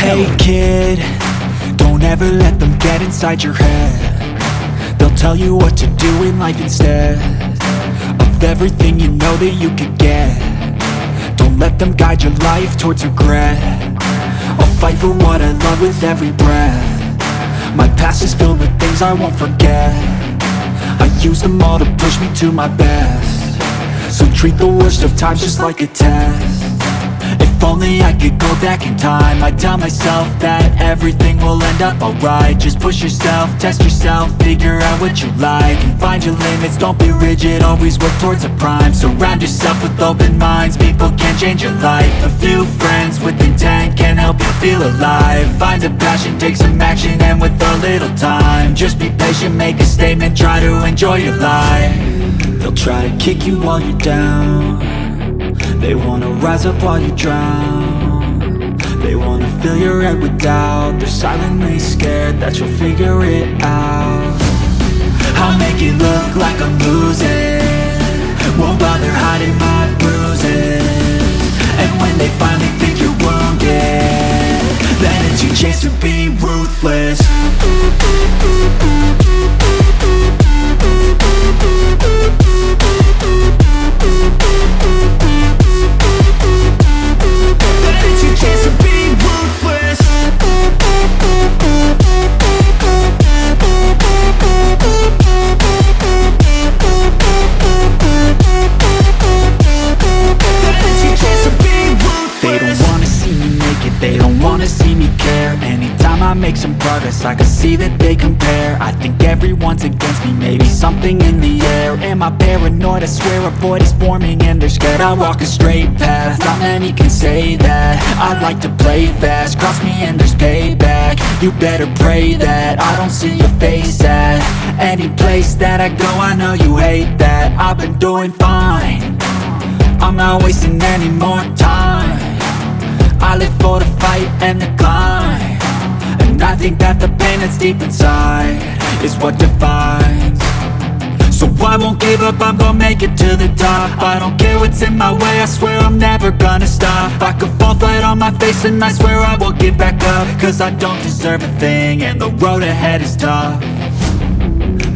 Hey kid, don't ever let them get inside your head. They'll tell you what to do in life instead of everything you know that you could get. Don't let them guide your life towards regret. I'll fight for what I love with every breath. My past is filled with things I won't forget. I use them all to push me to my best. So treat the worst of times just like a test. If only I could go back in time, I'd tell myself that everything will end up alright. Just push yourself, test yourself, figure out what you like, and find your limits, don't be rigid, always work towards a prime. Surround yourself with open minds, people can change your life. A few friends with intent can help you feel alive. Find a passion, take some action, and with a little time, just be patient, make a statement, try to enjoy your life. They'll try to kick you while you're down. They wanna rise up while you drown. They wanna fill your head with doubt. They're silently scared that you'll figure it out. I'll make it look like I'm losing, won't bother hiding my bruises. And when they finally think you're wounded, then it's your chance to be ruthless. I make some progress, I can see that they compare. I think everyone's against me, maybe something in the air. Am I paranoid? I swear a void is forming and they're scared. I walk a straight path, not many can say that. I like to play fast, cross me and there's payback. You better pray that I don't see your face at any place that I go. I know you hate that. I've been doing fine, I'm not wasting any more time. I live for the fight and the climb, and I think that the pain that's deep inside is what defines. So I won't give up, I'm gonna make it to the top. I don't care what's in my way, I swear I'm never gonna stop. I could fall flat on my face and I swear I will get back up, cause I don't deserve a thing and the road ahead is tough.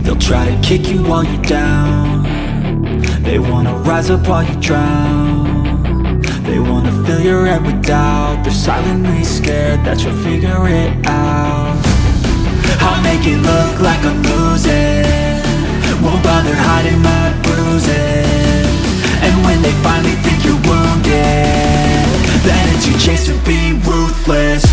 They'll try to kick you while you're down. They wanna rise up while you drown. They wanna fill your head with doubt. They're silently scared that you'll figure it out. I'll make it look like I'm losing, won't bother hiding my bruises. And when they finally think you're wounded, then it's your chance to be ruthless.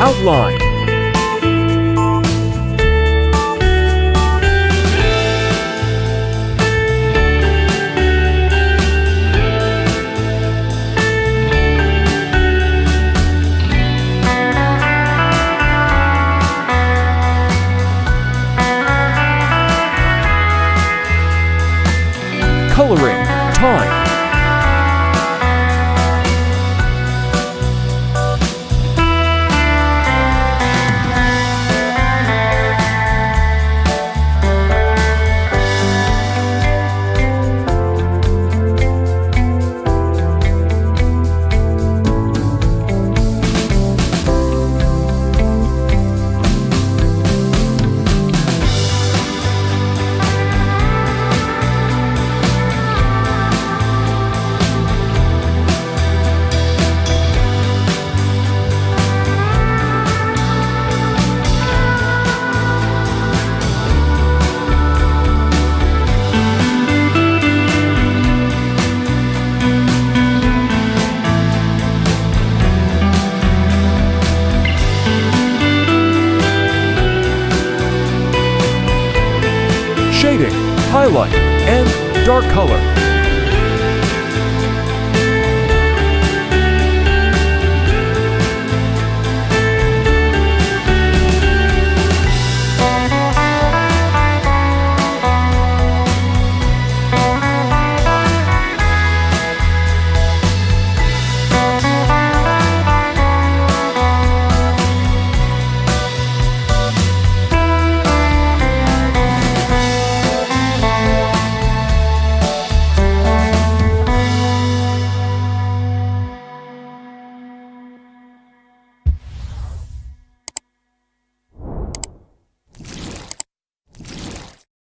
Outline. light, and dark color.